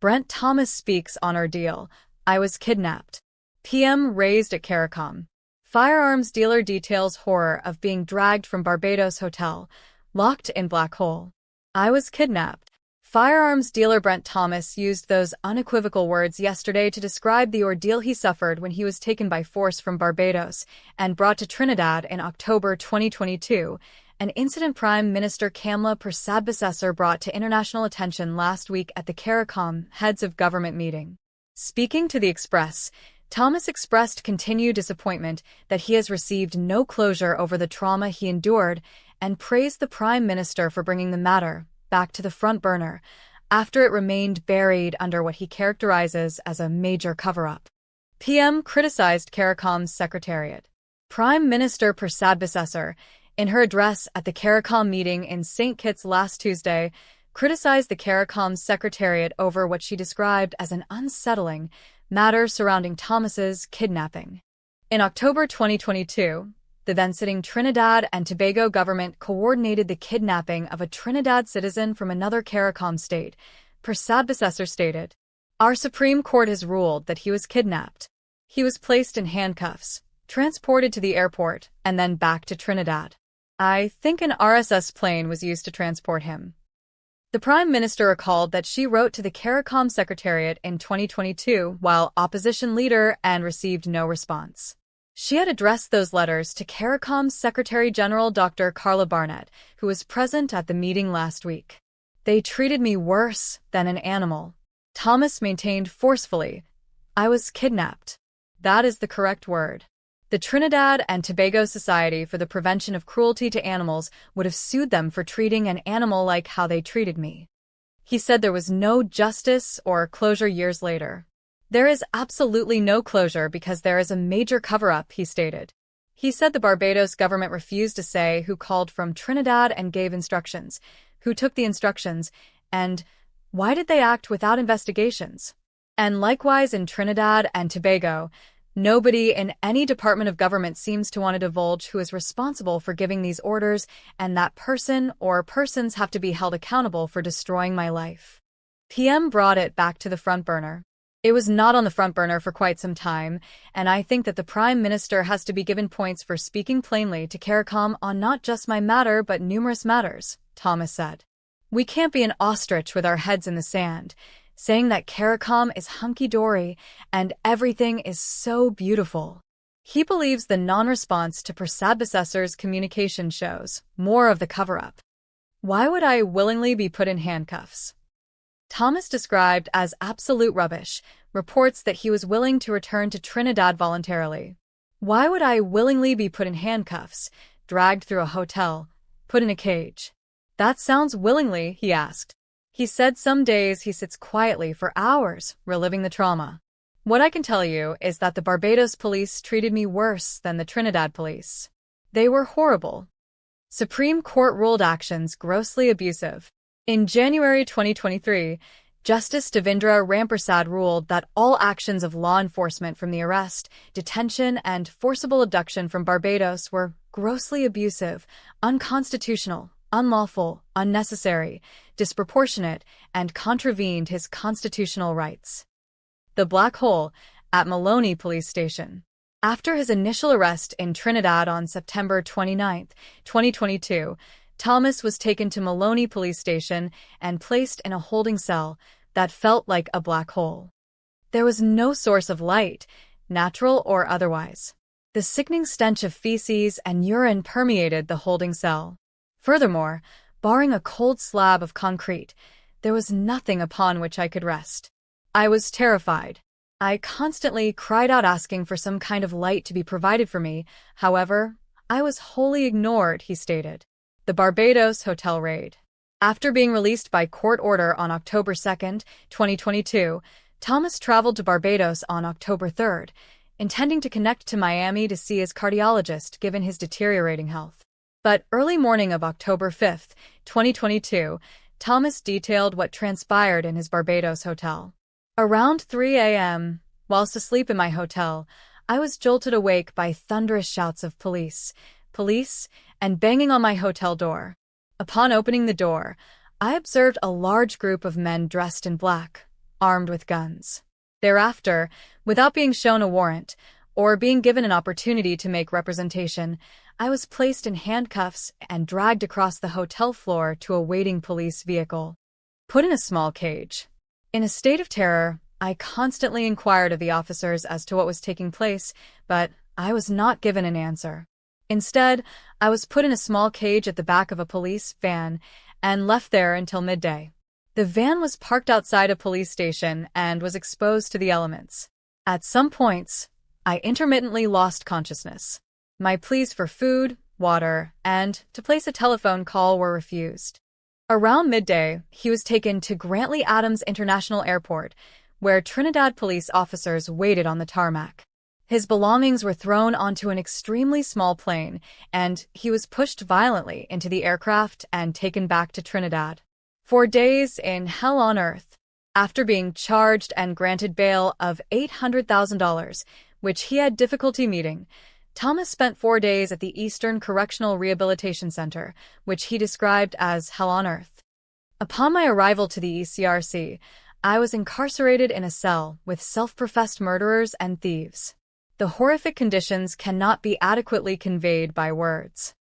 Brent Thomas speaks on Ordeal. I was kidnapped. PM raised at Caricom. Firearms dealer details horror of being dragged from Barbados hotel, locked in black hole. I was kidnapped. Firearms dealer Brent Thomas used those unequivocal words yesterday to describe the ordeal he suffered when he was taken by force from Barbados and brought to Trinidad in October 2022, an incident Prime Minister Kamla Persad brought to international attention last week at the Caricom Heads of Government meeting. Speaking to the Express, Thomas expressed continued disappointment that he has received no closure over the trauma he endured and praised the Prime Minister for bringing the matter back to the front burner after it remained buried under what he characterizes as a major cover-up. PM criticized Caricom's secretariat. Prime Minister Persad, in her address at the Caricom meeting in St. Kitts last Tuesday, criticized the Caricom's secretariat over what she described as an unsettling matter surrounding Thomas's kidnapping. In October 2022, the then-sitting Trinidad and Tobago government coordinated the kidnapping of a Trinidad citizen from another Caricom state, Persad stated. Our Supreme Court has ruled that he was kidnapped. He was placed in handcuffs, transported to the airport, and then back to Trinidad. I think an RSS plane was used to transport him. The Prime Minister recalled that she wrote to the Caricom Secretariat in 2022 while opposition leader and received no response. She had addressed those letters to Caricom's Secretary-General Dr. Carla Barnett, who was present at the meeting last week. They treated me worse than an animal. Thomas maintained forcefully. I was kidnapped. That is the correct word. The Trinidad and Tobago Society for the Prevention of Cruelty to Animals would have sued them for treating an animal like how they treated me. He said there was no justice or closure years later. There is absolutely no closure because there is a major cover-up, he stated. He said the Barbados government refused to say who called from Trinidad and gave instructions, who took the instructions, and why did they act without investigations. And likewise in Trinidad and Tobago, nobody in any department of government seems to want to divulge who is responsible for giving these orders, and that person or persons have to be held accountable for destroying my life. PM brought it back to the front burner. It was not on the front burner for quite some time, and I think that the Prime Minister has to be given points for speaking plainly to Caricom on not just my matter but numerous matters, Thomas said. We can't be an ostrich with our heads in the sand, saying that Caricom is hunky-dory and everything is so beautiful. He believes the non-response to Persad communication shows more of the cover-up. Why would I willingly be put in handcuffs? Thomas described as absolute rubbish, reports that he was willing to return to Trinidad voluntarily. Why would I willingly be put in handcuffs, dragged through a hotel, put in a cage? That sounds willingly, he asked. He said some days he sits quietly for hours, reliving the trauma. What I can tell you is that the Barbados police treated me worse than the Trinidad police. They were horrible. Supreme Court ruled actions grossly abusive. In January 2023, Justice Devendra Rampersad ruled that all actions of law enforcement from the arrest, detention, and forcible abduction from Barbados were grossly abusive, unconstitutional, unlawful, unnecessary, disproportionate, and contravened his constitutional rights. The Black Hole at Maloney Police Station. After his initial arrest in Trinidad on September 29, 2022, Thomas was taken to Maloney Police Station and placed in a holding cell that felt like a black hole. There was no source of light, natural or otherwise. The sickening stench of feces and urine permeated the holding cell. Furthermore, barring a cold slab of concrete, there was nothing upon which I could rest. I was terrified. I constantly cried out asking for some kind of light to be provided for me. However, I was wholly ignored, he stated. The Barbados hotel raid. After being released by court order on October 2, 2022, Thomas traveled to Barbados on October 3, intending to connect to Miami to see his cardiologist given his deteriorating health. But early morning of October 5, 2022, Thomas detailed what transpired in his Barbados hotel. Around 3 a.m., whilst asleep in my hotel, I was jolted awake by thunderous shouts of police, and banging on my hotel door. Upon opening the door, I observed a large group of men dressed in black, armed with guns. Thereafter, without being shown a warrant or being given an opportunity to make representation, I was placed in handcuffs and dragged across the hotel floor to a waiting police vehicle, put in a small cage. In a state of terror, I constantly inquired of the officers as to what was taking place, but I was not given an answer. Instead, I was put in a small cage at the back of a police van and left there until midday. The van was parked outside a police station and was exposed to the elements. At some points, I intermittently lost consciousness. My pleas for food, water, and to place a telephone call were refused. Around midday, he was taken to Grantley Adams International Airport, where Trinidad police officers waited on the tarmac. His belongings were thrown onto an extremely small plane, and he was pushed violently into the aircraft and taken back to Trinidad. 4 days in hell on earth. After being charged and granted bail of $800,000, which he had difficulty meeting, Thomas spent 4 days at the Eastern Correctional Rehabilitation Center, which he described as hell on earth. Upon my arrival to the ECRC, I was incarcerated in a cell with self-professed murderers and thieves. The horrific conditions cannot be adequately conveyed by words.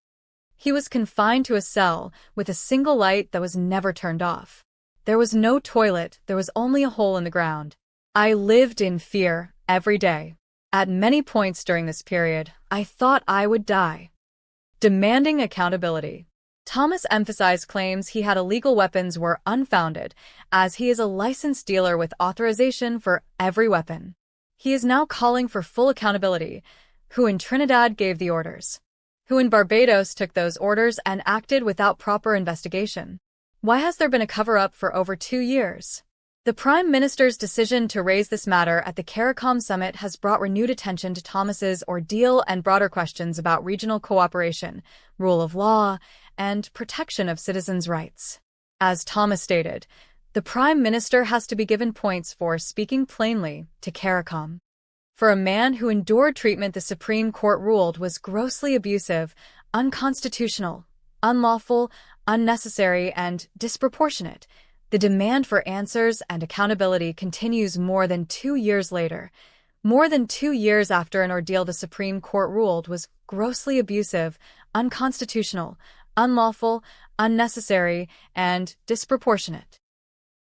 He was confined to a cell with a single light that was never turned off. There was no toilet, there was only a hole in the ground. I lived in fear every day. At many points during this period, I thought I would die. Demanding accountability. Thomas emphasized claims he had illegal weapons were unfounded, as he is a licensed dealer with authorization for every weapon. He is now calling for full accountability. Who in Trinidad gave the orders? Who in Barbados took those orders and acted without proper investigation? Why has there been a cover-up for over 2 years? The Prime Minister's decision to raise this matter at the Caricom summit has brought renewed attention to Thomas's ordeal and broader questions about regional cooperation, rule of law, and protection of citizens' rights. As Thomas stated, the Prime Minister has to be given points for speaking plainly to Caricom. For a man who endured treatment the Supreme Court ruled was grossly abusive, unconstitutional, unlawful, unnecessary, and disproportionate, the demand for answers and accountability continues more than 2 years later. More than 2 years after an ordeal the Supreme Court ruled was grossly abusive, unconstitutional, unlawful, unnecessary, and disproportionate.